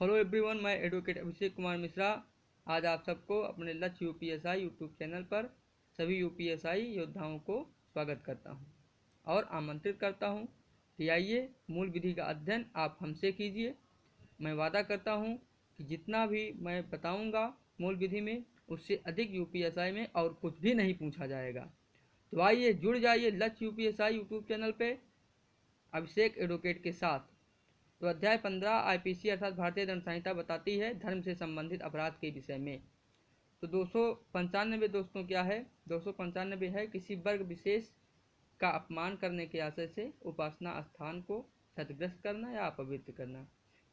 Hello everyone, मैं advocate Abhishek Kumar Mishra आज आप सबको अपने लक्ष्य यूपीएसआई यूट्यूब चैनल पर सभी यूपीएसआई योद्धाओं को स्वागत करता हूं और आमंत्रित करता हूं कि आइए मूल विधि का अध्ययन आप हमसे कीजिए। मैं वादा करता हूं कि जितना भी मैं बताऊंगा मूल विधि में उससे अधिक यूपीएसआई में और कुछ भी नहीं पूछा जाएगा। तो आइए जुड़ जाइए लक्ष्य यूपीएसआई यूट्यूब चैनल पे अभिषेक एडवोकेट के साथ। तो अध्याय 15 आईपीसी अर्थात भारतीय दंड संहिता बताती है धर्म से संबंधित अपराध के विषय में। तो 295 दोस्तों क्या है? 295 है किसी वर्ग विशेष का अपमान करने के आशय से उपासना स्थान को क्षतिग्रस्त करना या अपवित्र करना।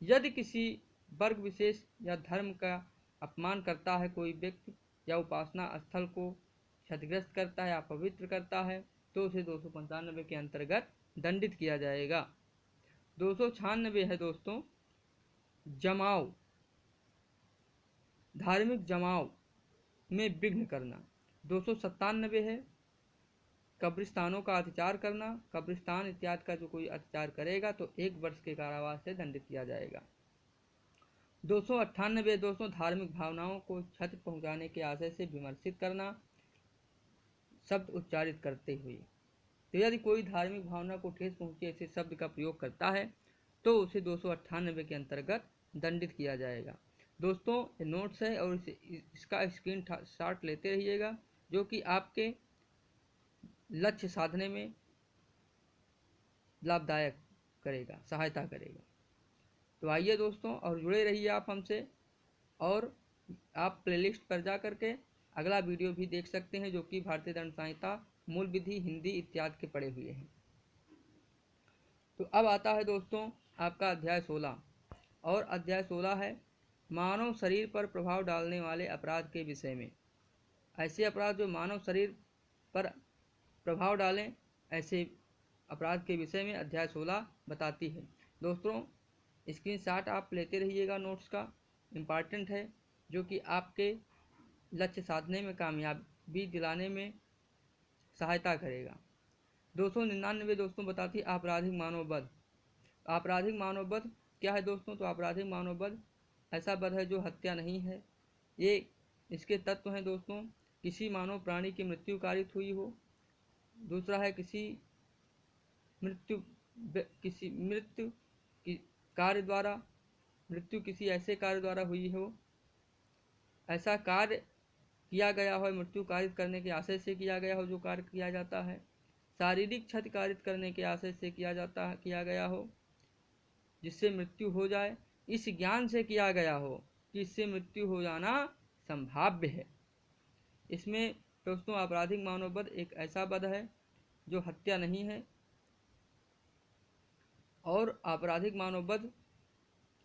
यदि किसी वर्ग विशेष या धर्म का अपमान करता है कोई व्यक्ति या उपासना स्थल को क्षतिग्रस्त करता है या अपवित्र करता है तो उसे 295 के अंतर्गत दंडित किया जाएगा। 296 है दोस्तों जमाव, धार्मिक जमाव में विघ्न करना। 297 है कब्रिस्तानों का अत्याचार करना। कब्रिस्तान इत्यादि का जो कोई अत्याचार करेगा तो 1 वर्ष के कारावास से दंडित किया जाएगा। 298 दोस्तों धार्मिक भावनाओं को क्षति पहुंचाने के आशय से विमर्शित करना शब्द उच्चारित करते हुए। तो यदि कोई धार्मिक भावना को ठेस पहुंचे ऐसे शब्द का प्रयोग करता है तो उसे 298 के अंतर्गत दंडित किया जाएगा। दोस्तों ये नोट्स है और इसका स्क्रीन शॉट लेते रहिएगा जो कि आपके लक्ष्य साधने में लाभदायक करेगा, सहायता करेगा। तो आइए दोस्तों और जुड़े रहिए आप हमसे, और आप प्लेलिस्ट पर जा करके अगला वीडियो भी देख सकते हैं जो कि भारतीय दंड संहिता मूल विधि हिंदी इत्यादि के पढ़े हुए हैं। तो अब आता है दोस्तों आपका अध्याय 16 और अध्याय 16 है मानव शरीर पर प्रभाव डालने वाले अपराध के विषय में। ऐसे अपराध जो मानव शरीर पर प्रभाव डालें ऐसे अपराध के विषय में अध्याय 16 बताती है। दोस्तों स्क्रीनशॉट आप लेते रहिएगा, नोट्स का इम्पॉर्टेंट है जो कि आपके लक्ष्य साधने में कामयाबी दिलाने में सहायता करेगा। 299 दोस्तों बताती है आपराधिक मानववध। आपराधिक मानववध क्या है दोस्तों? तो आपराधिक मानववध ऐसा वध है जो हत्या नहीं है। ये इसके तत्व हैं दोस्तों, किसी मानव प्राणी की मृत्यु कारित हुई हो। दूसरा है किसी मृत्यु की कार्य द्वारा, मृत्यु किसी ऐसे कार्य द्वारा हुई हो, ऐसा कार्य किया गया हो, मृत्यु कारित करने के आशय से किया गया हो जो कार्य किया जाता है। शारीरिक क्षति कारित करने के आशय से किया गया हो जिससे मृत्यु हो जाए, इस ज्ञान से किया गया हो कि इससे मृत्यु हो जाना संभाव्य है। इसमें दोस्तों आपराधिक मानववध एक ऐसा वध है जो हत्या नहीं है, और आपराधिक मानववध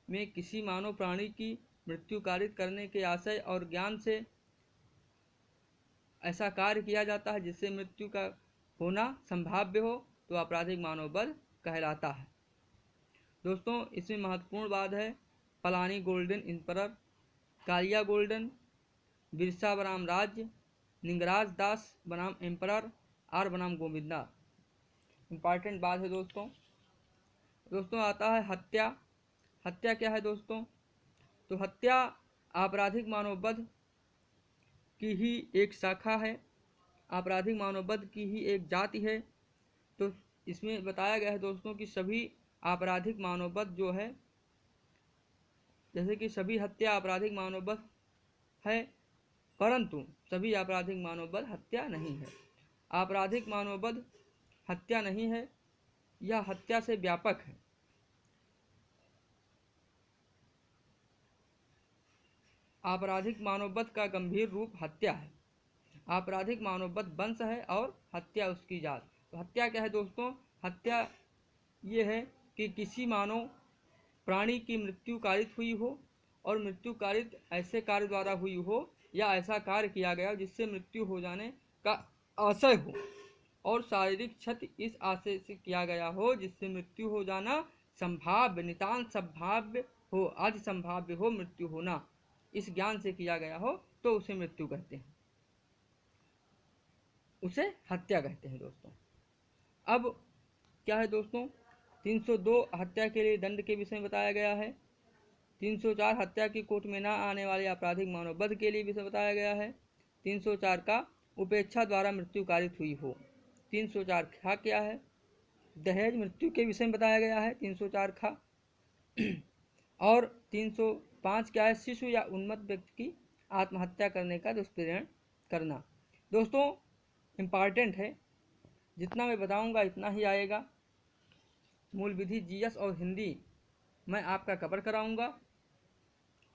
में किसी मानव प्राणी की मृत्यु कारित करने के आशय और ज्ञान से ऐसा कार्य किया जाता है जिससे मृत्यु का होना संभाव्य हो तो आपराधिक मानववध कहलाता है। दोस्तों इसमें महत्वपूर्ण बात है पलानी गोल्डन इंपरर, कालिया गोल्डन, बिरसा बनाम राज्य, निंगराज दास बनाम एम्परर, आर बनाम गोविंदा। इम्पॉर्टेंट बात है दोस्तों। दोस्तों आता है हत्या। हत्या क्या है दोस्तों? तो हत्या आपराधिक मानववध की ही एक शाखा है, आपराधिक मानववध की ही एक जाति है। तो इसमें बताया गया है दोस्तों कि सभी आपराधिक मानववध जो है, जैसे कि सभी हत्या आपराधिक मानववध है परंतु सभी आपराधिक मानववध हत्या नहीं है। आपराधिक मानववध हत्या नहीं है, यह हत्या से व्यापक है। आपराधिक मानववध का गंभीर रूप हत्या है। आपराधिक मानववध वंश है और हत्या उसकी जात। तो हत्या क्या है दोस्तों? हत्या ये है कि किसी मानव प्राणी की मृत्यु कारित हुई हो और मृत्यु कारित ऐसे कार्य द्वारा हुई हो या ऐसा कार्य किया गया जिससे मृत्यु हो जाने का आशय हो, और शारीरिक क्षति इस आशय से किया गया हो जिससे मृत्यु हो जाना संभाव्य, नितांत संभाव्य हो, आदि संभाव्य हो मृत्यु होना, इस ज्ञान से किया गया हो तो उसे मृत्यु कहते हैं, उसे हत्या कहते हैं दोस्तों। अब क्या है दोस्तों? 302 हत्या के लिए दंड के विषय में बताया गया है। 304 हत्या की कोर्ट में न आने वाले आपराधिक मानववध के लिए विषय बताया गया है। 304 का उपेक्षा द्वारा मृत्यु कारित हुई हो। 304 खा क्या है? दहेज मृत्यु के विषय में बताया गया है 304 खा। और 305 क्या है? शिशु या उन्मत्त व्यक्ति की आत्महत्या करने का दुष्प्रेरण करना। दोस्तों इम्पॉर्टेंट है, जितना मैं बताऊंगा इतना ही आएगा। मूल विधि जीएस और हिंदी मैं आपका कवर कराऊंगा,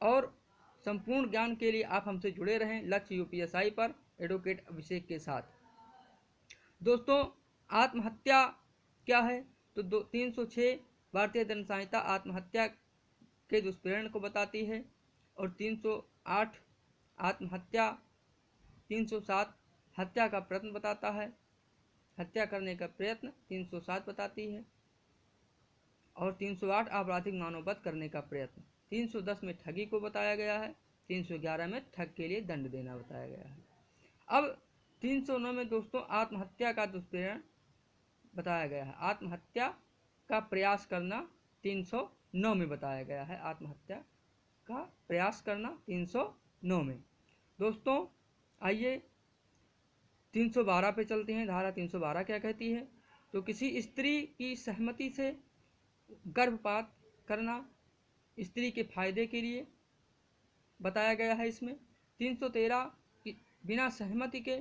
और संपूर्ण ज्ञान के लिए आप हमसे जुड़े रहें लक्ष्य यूपीएसआई पर एडवोकेट अभिषेक के साथ। दोस्तों आत्महत्या क्या है? तो 306 भारतीय दंड संहिता आत्महत्या के दुष्प्रेरण को बताती है, और 308 आत्महत्या, 307 हत्या का प्रयत्न बताता है, हत्या करने का प्रयत्न 307 बताती है, और 308 आपराधिक मानववध करने का प्रयत्न। 310 में ठगी को बताया गया है, 311 में ठग के लिए दंड देना बताया गया है। अब 309 में दोस्तों आत्महत्या का दुष्प्रेरण बताया गया है। आत्महत्या का प्रयास करना 309 में बताया गया है। आत्महत्या का प्रयास करना 309 में। दोस्तों आइए 312 पे चलते हैं। धारा 312 क्या कहती है? तो किसी स्त्री की सहमति से गर्भपात करना स्त्री के फायदे के लिए बताया गया है इसमें। 313 बिना सहमति के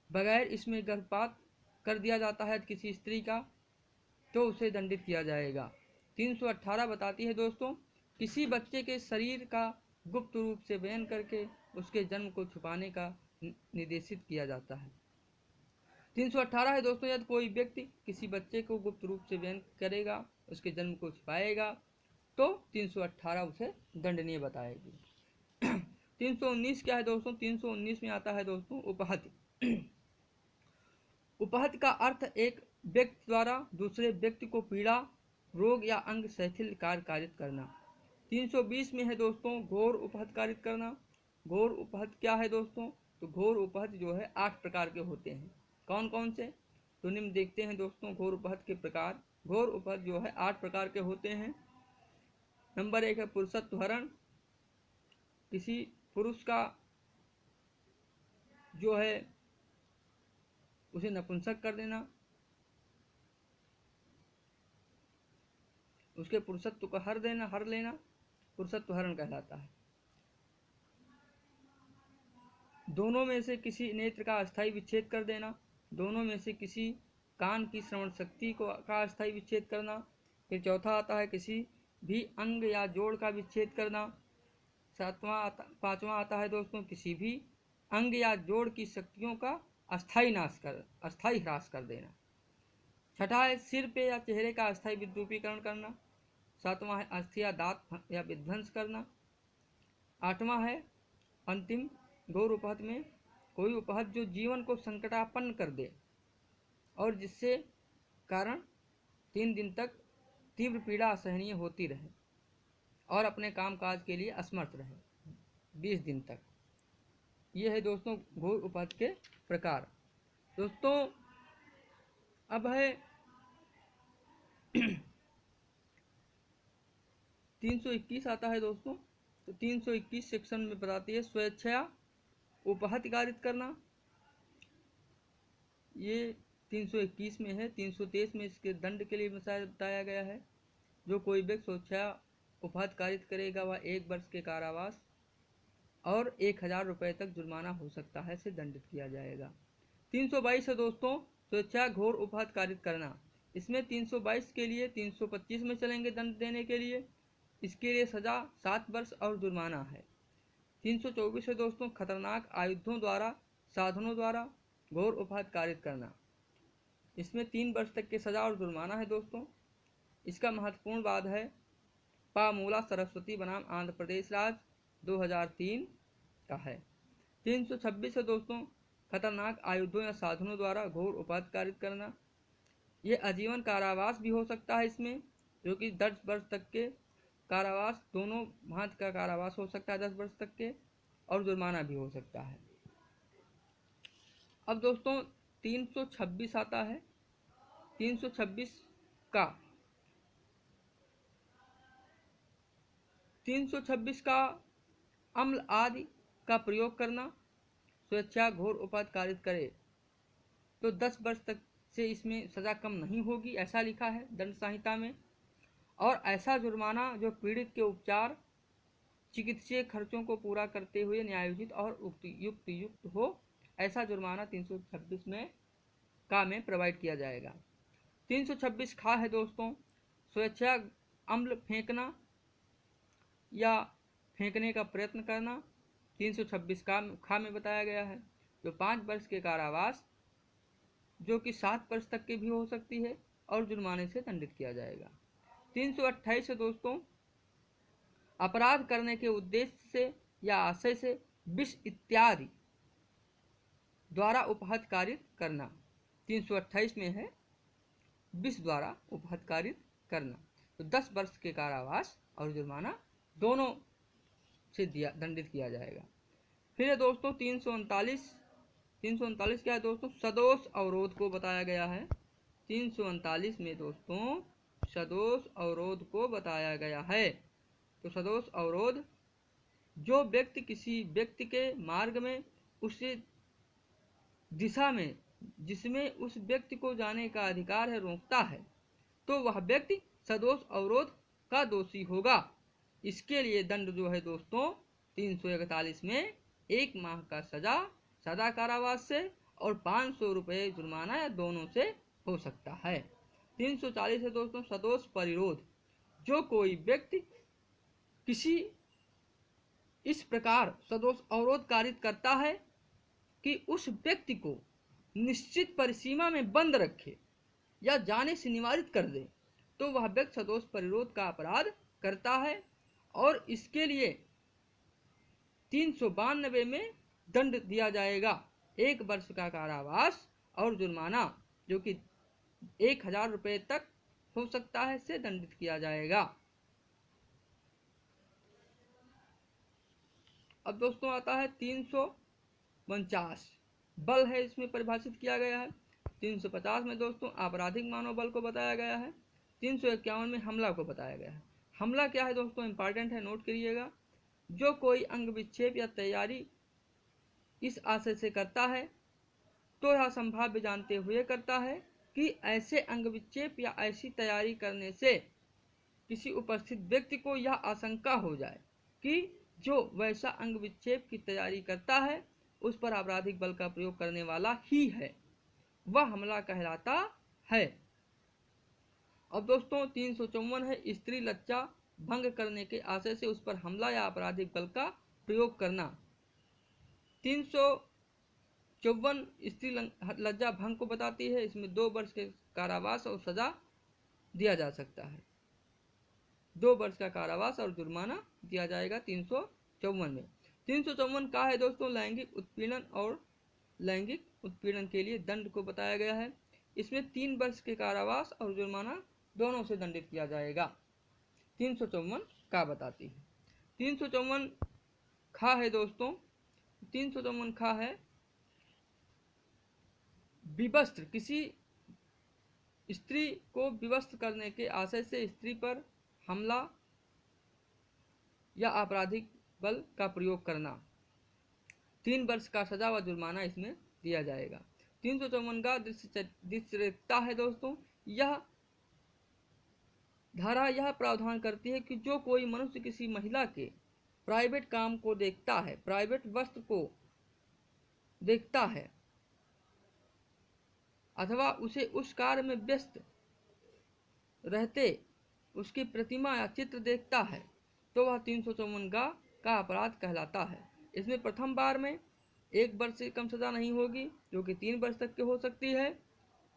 बगैर इसमें गर्भपात कर दिया जाता है किसी स्त्री का, तो उसे दंडित किया जाएगा। 318 बताती है दोस्तों किसी बच्चे के शरीर का गुप्त रूप से बयान करके उसके जन्म को छुपाने का निर्देशित किया जाता है। 318 है दोस्तों यदि कोई व्यक्ति किसी बच्चे को गुप्त रूप से बयान करेगा, उसके जन्म को छुपाएगा, तो 318 उसे दंडनीय बताएगी। 319 क्या है दोस्तों? 319 में आता है दोस्तों उपहत्या। उपहत्या का अर्थ एक व्यक्ति द्वारा दूसरे व्यक्ति को पीड़ा, रोग या अंग शैथिल्य कार्य कारित करना। 320 में है दोस्तों घोर उपहत्या कारित करना। घोर उपहत्या क्या है दोस्तों? तो घोर उपहत्या जो है 8 प्रकार के होते हैं। कौन कौन से? तो निम्न देखते हैं दोस्तों घोर उपहत्या के प्रकार। घोर उपहत्या जो है 8 प्रकार के होते हैं। नंबर 1 है पुरुषत्व हरण। किसी पुरुष का जो है उसे नपुंसक कर देना, उसके पुरुषत्व को हर लेना पुरुषत्व हरण कहलाता है। दोनों में से किसी नेत्र का अस्थायी विच्छेद कर देना। दोनों में से किसी कान की श्रवण शक्ति का अस्थायी विच्छेद करना। फिर चौथा आता है किसी भी अंग या जोड़ का विच्छेद करना। पांचवा आता है दोस्तों किसी भी अंग या जोड़ की शक्तियों का अस्थायी ह्रास कर देना। छठा है सिर पे या चेहरे का अस्थायी विद्रूपीकरण करना। सातवां है अस्थि या दांत या विध्वंस करना। आठवां है अंतिम घोर उपहत्या में कोई उपहत्या जो जीवन को संकटापन्न कर दे और जिससे कारण 3 दिन तक तीव्र पीड़ा असहनीय होती रहे और अपने कामकाज के लिए असमर्थ रहे 20 दिन तक। ये है दोस्तों घोर उपहत्या के प्रकार। दोस्तों अब है 321 आता है दोस्तों। तो 321 सेक्शन में बताती है स्वेच्छा उपहत्या कारित करना। ये 321 में है। 323 में इसके दंड के लिए बताया गया है। जो कोई व्यक्ति स्वेच्छा उपहत्या कारित करेगा वह 1 वर्ष के कारावास और 1000 रुपये तक जुर्माना हो सकता है, से दंडित किया जाएगा। 322 है दोस्तों स्वेच्छा घोर उपहत्या कारित करना। इसमें 322 के लिए 325 में चलेंगे दंड देने के लिए। इसके लिए सजा 7 वर्ष और जुर्माना है। 324 है दोस्तों खतरनाक आयुधों द्वारा साधनों द्वारा घोर उपहत्या कारित करना। इसमें 3 वर्ष तक की सजा और जुर्माना है दोस्तों। इसका महत्वपूर्ण वाद है पामूला सरस्वती बनाम आंध्र प्रदेश राज्य 2003 का है। 326 है दोस्तों खतरनाक आयुधों या साधनों द्वारा घोर उपहत्या कारित करना। ये आजीवन कारावास भी हो सकता है इसमें, जो कि 10 वर्ष तक के कारावास, दोनों भांति का कारावास हो सकता है 10 वर्ष तक के, और जुर्माना भी हो सकता है। अब दोस्तों 326 आता है। 326 का 326 का अम्ल आदि का प्रयोग करना, स्वेच्छा घोर उपहत कारित करे तो 10 वर्ष तक से इसमें सजा कम नहीं होगी, ऐसा लिखा है दंड संहिता में। और ऐसा जुर्माना जो पीड़ित के उपचार चिकित्सीय खर्चों को पूरा करते हुए न्यायोचित और युक्त हो, ऐसा जुर्माना 326 में प्रोवाइड किया जाएगा। 326 खा है दोस्तों, स्वेच्छा अम्ल फेंकना या फेंकने का प्रयत्न करना 326 खा में बताया गया है, जो 5 वर्ष के कारावास जो कि 7 वर्ष तक की भी हो सकती है और जुर्माने से दंडित किया जाएगा। 328 है दोस्तों, अपराध करने के उद्देश्य से या आशय से विष इत्यादि द्वारा उपहत कारित करना। 328 में है विष द्वारा उपहत कारित करना, तो 10 वर्ष के कारावास और जुर्माना दोनों से दंडित किया जाएगा। फिर है दोस्तों 339 क्या है दोस्तों, सदोष अवरोध को बताया गया है। 339 में दोस्तों सदोष अवरोध को बताया गया है। तो सदोष अवरोध, जो व्यक्ति किसी व्यक्ति के मार्ग में उसे दिशा में जिसमें उस व्यक्ति को जाने का अधिकार है रोकता है, तो वह व्यक्ति सदोष अवरोध का दोषी होगा। इसके लिए दंड जो है दोस्तों 341 में 1 माह का सदा कारावास से और 500 रुपये जुर्माना या दोनों से हो सकता है। 340 है दोस्तों सदोष परिरोध, जो कोई व्यक्ति किसी इस प्रकार सदोष अवरोध कारित करता है कि उस व्यक्ति को निश्चित परिसीमा में बंद रखे या जाने से निवारित कर दे, तो वह व्यक्ति सदोष परिरोध का अपराध करता है और इसके लिए 392 में दंड दिया जाएगा, 1 वर्ष का कारावास और जुर्माना जो कि 1000 रुपये तक हो सकता है से दंडित किया जाएगा। अब दोस्तों आता है 349 बल है, इसमें परिभाषित किया गया है। 350 में दोस्तों आपराधिक मानव बल को बताया गया है। 351 में हमला को बताया गया है। हमला क्या है दोस्तों, इंपॉर्टेंट है, नोट करिएगा। जो कोई अंग विक्षेप या तैयारी इस आशय से करता है तो यह संभाव्य जानते हुए करता है कि ऐसे अंग विक्षेप या ऐसी तैयारी करने से किसी उपस्थित व्यक्ति को यह आशंका हो जाए कि जो वैसा अंग विक्षेप की तैयारी करता है उस पर आपराधिक बल का प्रयोग करने वाला ही है, वह हमला कहलाता है। अब दोस्तों 354 है स्त्री लज्जा भंग करने के आशय से उस पर हमला या आपराधिक बल का प्रयोग करना। 354 स्त्री लज्जा भंग को बताती है, इसमें 2 वर्ष के कारावास और सजा दिया जा सकता है, 2 वर्ष का कारावास और जुर्माना दिया जाएगा 354 में। 354 का है दोस्तों लैंगिक उत्पीड़न और लैंगिक उत्पीड़न के लिए दंड को बताया गया है। इसमें 3 वर्ष के कारावास और जुर्माना दोनों से दंडित किया जाएगा। 354 का बताती है। 354 खा है दोस्तों, 354 खा है विवस्त्र, किसी स्त्री को विवस्त्र करने के आशय से स्त्री पर हमला या आपराधिक बल का प्रयोग करना, 3 वर्ष का सजा व जुर्माना इसमें दिया जाएगा। 354 का दृश्यता है दोस्तों, यह धारा यह प्रावधान करती है कि जो कोई मनुष्य किसी महिला के प्राइवेट काम को देखता है, प्राइवेट वस्त्र को देखता है अथवा उसे उस कार्य में व्यस्त रहते उसकी प्रतिमा या चित्र देखता है, तो वह 354 का अपराध कहलाता है। इसमें प्रथम बार में 1 वर्ष से कम सजा नहीं होगी जो कि 3 वर्ष तक की हो सकती है,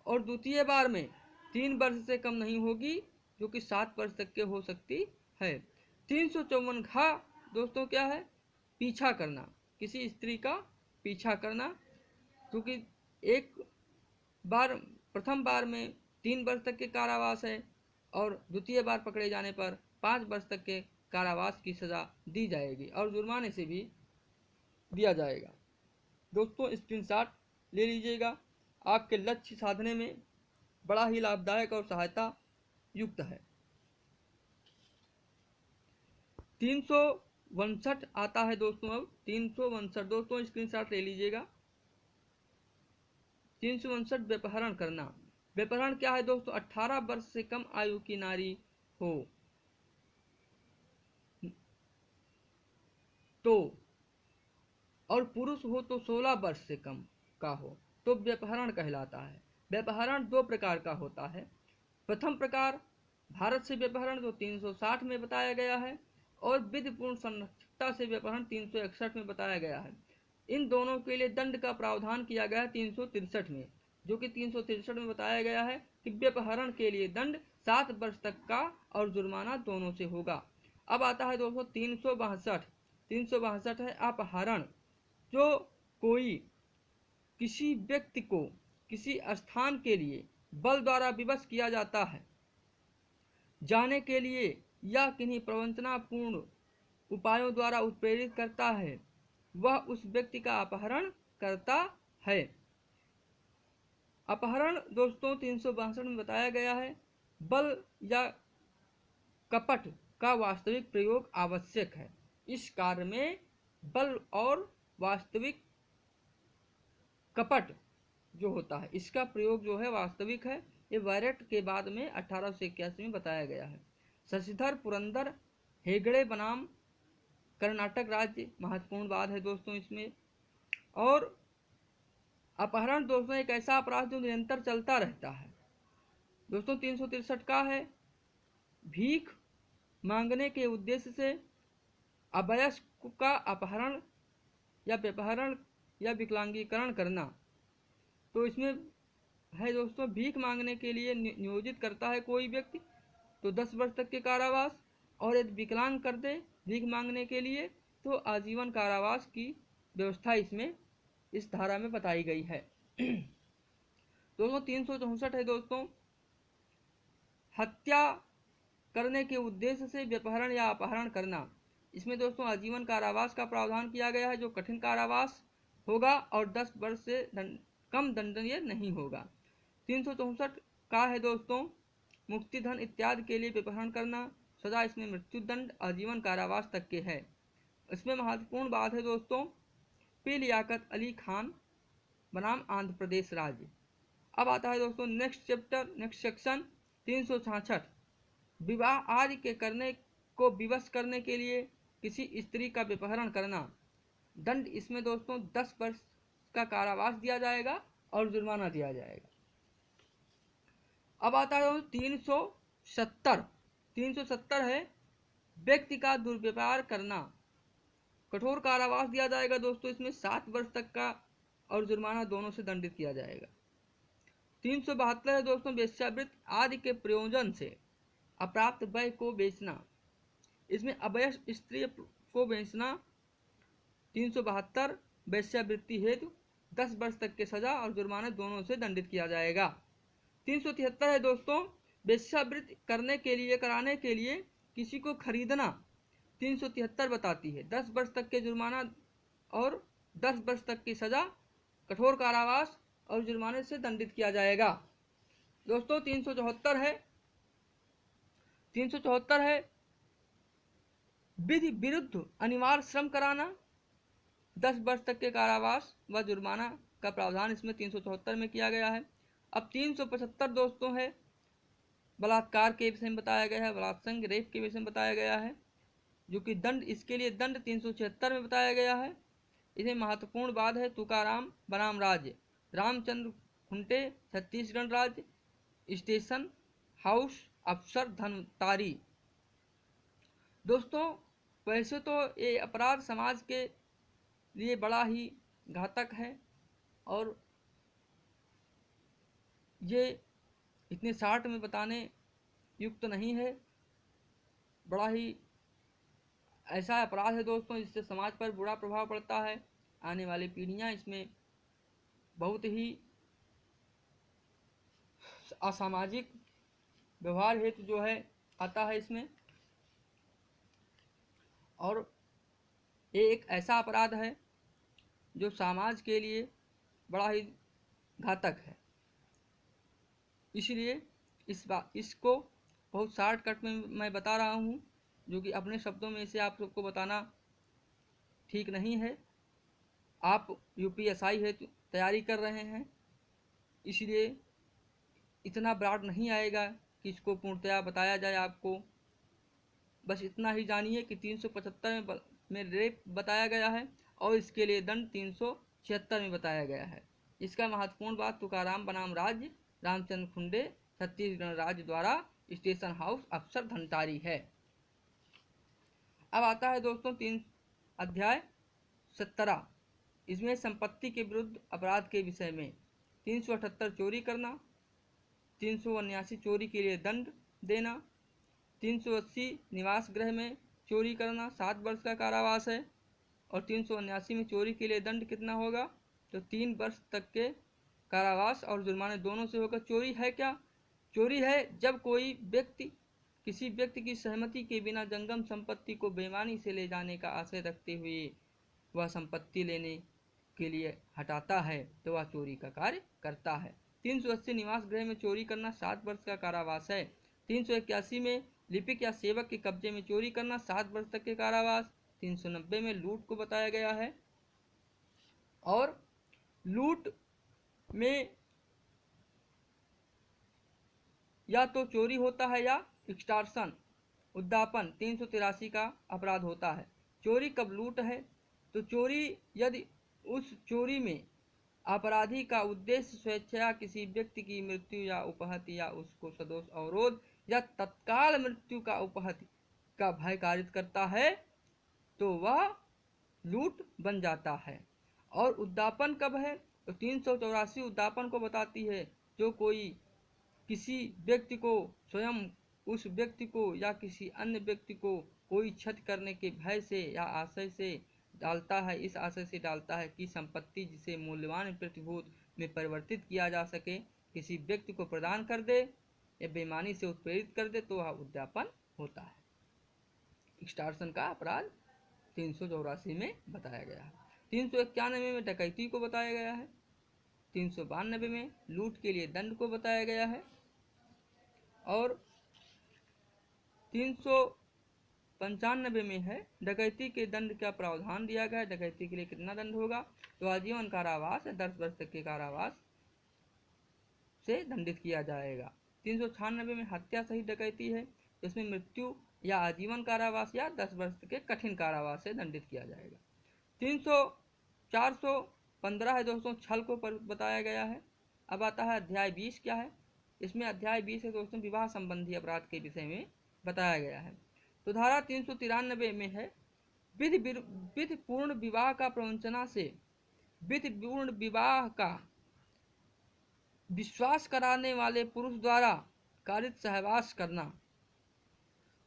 और द्वितीय बार में 3 वर्ष से कम नहीं होगी जो कि 7 वर्ष तक के हो सकती है। 354 घा दोस्तों क्या है, पीछा करना, किसी स्त्री का पीछा करना, क्योंकि एक बार प्रथम बार में 3 वर्ष तक के कारावास है और द्वितीय बार पकड़े जाने पर 5 वर्ष तक के कारावास की सज़ा दी जाएगी और जुर्माने से भी दिया जाएगा। दोस्तों स्क्रीनशॉट ले लीजिएगा, आपके लक्ष्य साधने में बड़ा ही लाभदायक और सहायता युक्त है। 359 आता है दोस्तों। अब 359 दोस्तों स्क्रीनशॉट ले लीजिएगा। 359 व्यपहरण करना। व्यपहरण क्या है दोस्तों? 18 वर्ष से कम आयु की नारी हो तो और पुरुष हो तो 16 वर्ष से कम का हो तो व्यपहरण कहलाता है। व्यपहरण दो प्रकार का होता है। प्रथम प्रकार भारत से व्यपहरण जो 360 में बताया गया है, और विधिपूर्ण संरक्षितता से व्यपहरण 361 में बताया गया है। इन दोनों के लिए दंड का प्रावधान किया गया है 363 में, जो कि 363 में बताया गया है कि व्यपहरण के लिए दंड 7 वर्ष तक का और जुर्माना दोनों से होगा। अब आता है दोस्तों 362। 362 है अपहरण। जो कोई किसी व्यक्ति को किसी स्थान के लिए बल द्वारा विवश किया जाता है, जाने के लिए या किन्हीं प्रवंचनापूर्ण उपायों द्वारा उत्प्रेरित करता है, वह उस व्यक्ति का अपहरण करता है। अपहरण दोस्तों 362 में बताया गया है, बल या कपट का वास्तविक प्रयोग आवश्यक है। इस कार्य में बल और वास्तविक कपट जो होता है, इसका प्रयोग जो है वास्तविक है। ये बैरेट के बाद में 1881 में बताया गया है। शशिधर पुरंदर हेगड़े बनाम कर्नाटक राज्य महत्वपूर्ण बात है दोस्तों इसमें। और अपहरण दोस्तों एक ऐसा अपराध जो निरंतर चलता रहता है। दोस्तों 363 का है भीख मांगने के उद्देश्य से अवयस्क का अपहरण या व्यपहरण या विकलांगीकरण करना। तो इसमें है दोस्तों भीख मांगने के लिए नियोजित करता है कोई व्यक्ति तो 10 वर्ष तक के कारावास, और यदि विकलांग कर दे भीख मांगने के लिए तो आजीवन कारावास की व्यवस्था इसमें इस धारा में बताई गई है। दोस्तों 364 है दोस्तों हत्या करने के उद्देश्य से व्यपहरण या अपहरण करना। इसमें दोस्तों आजीवन कारावास का प्रावधान किया गया है, जो कठिन कारावास होगा और 10 वर्ष से कम दंडनीय नहीं होगा। 364 का है दोस्तों मुक्ति धन इत्यादि के लिए व्यपहरण करना। सजा इसमें मृत्यु दंड आजीवन कारावास तक के है। इसमें महत्वपूर्ण बात है दोस्तों पी लियाकत अली खान बनाम आंध्र प्रदेश राज्य। अब आता है दोस्तों नेक्स्ट चैप्टर नेक्स्ट सेक्शन 366 विवाह आदि के करने को विवश करने के लिए किसी स्त्री का व्यपहरण करना। दंड इसमें दोस्तों 10 वर्ष का कारावास दिया जाएगा और जुर्माना दिया जाएगा। अब आता है 370। 370 है व्यक्ति का दुर्व्यवहार करना। कठोर कारावास दिया जाएगा दोस्तों, इसमें 7 वर्ष तक का और जुर्माना दोनों से दंडित किया जाएगा। 372 है दोस्तों वेश्यावृत्ति आदि के प्रयोजन से अप्राप्त व्यय को बेचना। इसमें अवयस्क स्त्री को बेचना। 372 वेश्यावृत्ति हेतु 10 वर्ष तक के सजा और जुर्माने दोनों से दंडित किया जाएगा। 373 है दोस्तों वेश्यावृत्ति कराने के लिए किसी को खरीदना। 373 बताती है 10 वर्ष तक के जुर्माना और 10 वर्ष तक की सजा, कठोर कारावास और जुर्माने से दंडित किया जाएगा। दोस्तों 374 है विधि विरुद्ध अनिवार्य श्रम कराना। 10 वर्ष तक के कारावास व जुर्माना का प्रावधान इसमें 374 में किया गया है। अब 375 दोस्तों है बलात्कार के विषय में बताया गया है, बलात्संग रेप के विषय में बताया गया है, जो कि दंड इसके लिए दंड 376 में बताया गया है। इसमें महत्वपूर्ण बात है तुकाराम बनाम राज्य रामचंद्र खुंटे छत्तीसगढ़ राज्य स्टेशन हाउस अफसर धनतारी। दोस्तों वैसे तो ये अपराध समाज के लिए बड़ा ही घातक है और ये इतने शार्ट में बताने युक्त नहीं है। बड़ा ही ऐसा अपराध है दोस्तों जिससे समाज पर बुरा प्रभाव पड़ता है। आने वाली पीढ़ियां इसमें बहुत ही असामाजिक व्यवहार हेतु जो है आता है इसमें, और ये एक ऐसा अपराध है जो समाज के लिए बड़ा ही घातक है। इसलिए इसको बहुत शॉर्टकट में मैं बता रहा हूँ जो कि अपने शब्दों में इसे आप सबको बताना ठीक नहीं है। आप यूपीएसआई है तैयारी कर रहे हैं, इसलिए इतना ब्रॉड नहीं आएगा कि इसको पूर्णतया बताया जाए आपको। बस इतना ही जानिए कि 375 में रेप बताया गया है और इसके लिए दंड 376 में बताया गया है। इसका महत्वपूर्ण बात तुकाराम बनाम राज्य रामचंद्र खुंडे छत्तीसगढ़ राज्य द्वारा स्टेशन हाउस अफसर धनटारी है। अब आता है दोस्तों अध्याय 17। इसमें संपत्ति के विरुद्ध अपराध के विषय में 378 चोरी करना, 379 चोरी के लिए दंड देना, 380 निवास गृह में चोरी करना 7 वर्ष का कारावास है और 379 में चोरी के लिए दंड कितना होगा, तो 3 वर्ष तक के कारावास और जुर्माने दोनों से होगा। चोरी है क्या? चोरी है जब कोई व्यक्ति किसी व्यक्ति की सहमति के बिना जंगम संपत्ति को बेईमानी से ले जाने का आशय रखते हुए वह संपत्ति लेने के लिए हटाता है तो वह चोरी का कार्य करता है। 380 निवास गृह में चोरी करना 7 वर्ष का कारावास है। 381 में लिपिक या सेवक के कब्जे में चोरी करना 7 वर्ष तक के कारावास। 390 में लूट को बताया गया है और लूट में या तो चोरी होता है या एक्सटॉर्शन उद्दापन 383 का अपराध होता है। चोरी कब लूट है, तो चोरी यदि उस चोरी में अपराधी का उद्देश्य स्वेच्छा किसी व्यक्ति की मृत्यु या उपहति या उसको सदोष अवरोध या तत्काल मृत्यु का उपहति का भय कारित करता है तो वह लूट बन जाता है। और उद्दापन कब है, तो 384 उद्दापन को बताती है, जो कोई किसी व्यक्ति को स्वयं उस व्यक्ति को या किसी अन्य व्यक्ति को कोई क्षति करने के भय से या आशय से डालता है, इस आशय से डालता है कि संपत्ति जिसे मूल्यवान प्रतिभूत में परिवर्तित किया जा सके किसी व्यक्ति को प्रदान कर दे या बेईमानी से उत्प्रेरित कर दे, तो वह उद्यापन होता है। एक्सटॉर्शन का अपराध 384 में बताया गया है। 391 में डकैती को बताया गया है। 392 में लूट के लिए दंड को बताया गया है और 395 में है डकैती के दंड का प्रावधान दिया गया है। डकैती के लिए कितना दंड होगा, तो आजीवन कारावास या 10 वर्ष तक के कारावास से दंडित किया जाएगा। 396 में हत्या सहित डकैती है, इसमें मृत्यु या आजीवन कारावास या 10 वर्ष के कठिन कारावास से दंडित किया जाएगा। 415 है दोस्तों, छल को बताया गया है। अब आता है अध्याय 20 क्या है। इसमें अध्याय 20 है दोस्तों विवाह संबंधी अपराध के विषय में बताया गया है। तो धारा 393 में है विधि पूर्ण विवाह का प्रवंचना से विधि पूर्ण विवाह का विश्वास कराने वाले पुरुष द्वारा कारित सहवास करना।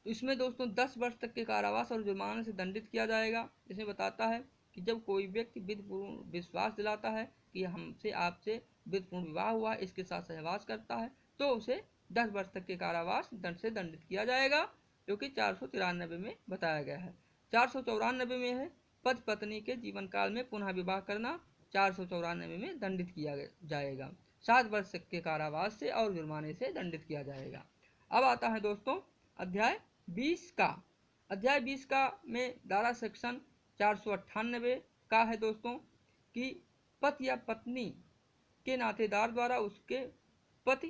तो इसमें दोस्तों 10 वर्ष तक के कारावास और जुर्माने से दंडित किया जाएगा। इसमें बताता है कि जब कोई व्यक्ति विधिपूर्ण विश्वास दिलाता है कि हमसे आपसे विधिपूर्ण विवाह हुआ, इसके साथ सहवास करता है, तो उसे 10 वर्ष तक के कारावास दंड से दंडित किया जाएगा, जो कि 493 में बताया गया है। 494 में है पति पत्नी के जीवन काल में पुनः विवाह करना। 494 में दंडित किया जाएगा, 7 वर्ष के कारावास से और जुर्माने से दंडित किया जाएगा। अब आता है दोस्तों अध्याय 20 का। अध्याय 20 का में धारा सेक्शन 498 का है दोस्तों कि पति या पत्नी के नातेदार द्वारा उसके पति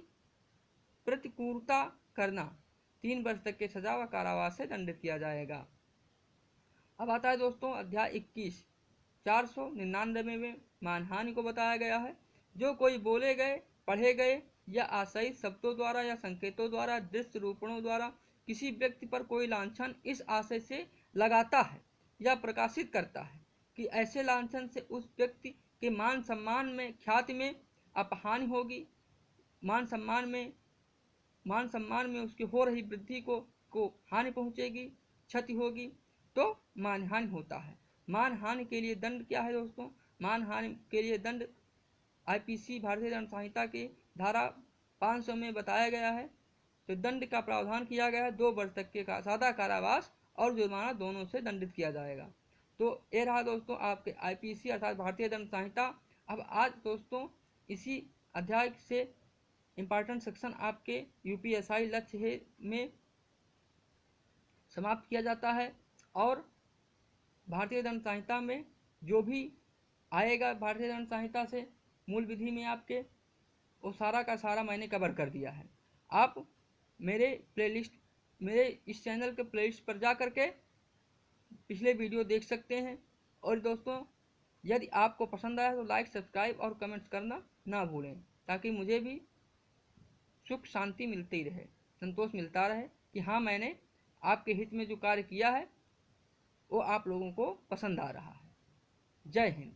प्रतिकूलता करना 3 वर्ष तक के सजा व कारावास से दंडित किया जाएगा। अब आता है दोस्तों अध्याय 21। 499 में मानहानि को बताया गया है। जो कोई बोले गए, पढ़े गए या आशयित शब्दों द्वारा या संकेतों द्वारा, दृश्य रूपणों द्वारा किसी व्यक्ति पर कोई लांछन इस आशय से लगाता है या प्रकाशित करता है कि ऐसे लांछन से उस व्यक्ति के मान सम्मान में, ख्याति में अपहानि होगी, मान सम्मान में उसकी हो रही वृद्धि को हानि पहुंचेगी, क्षति होगी, तो मानहानि होता है। मानहानि के लिए दंड क्या है दोस्तों? मानहानि के लिए दंड आईपीसी भारतीय दंड संहिता की धारा 500 में बताया गया है। तो दंड का प्रावधान किया गया है, 2 वर्ष तक के सादा कारावास और जुर्माना दोनों से दंडित किया जाएगा। तो ये रहा दोस्तों आपके आईपीसी अर्थात भारतीय दंड संहिता। अब आज दोस्तों इसी अध्याय से इम्पॉर्टेंट सेक्शन आपके यूपीएसआई लक्ष्य है में समाप्त किया जाता है। और भारतीय दंड संहिता में जो भी आएगा भारतीय दंड संहिता से मूल विधि में आपके, वो सारा का सारा मैंने कवर कर दिया है। आप मेरे इस चैनल के प्लेलिस्ट पर जा करके पिछले वीडियो देख सकते हैं। और दोस्तों, यदि आपको पसंद आया तो लाइक, सब्सक्राइब और कमेंट्स करना ना भूलें, ताकि मुझे भी सुख शांति मिलती रहे, संतोष मिलता रहे कि हाँ, मैंने आपके हित में जो कार्य किया है वो आप लोगों को पसंद आ रहा है। जय हिंद।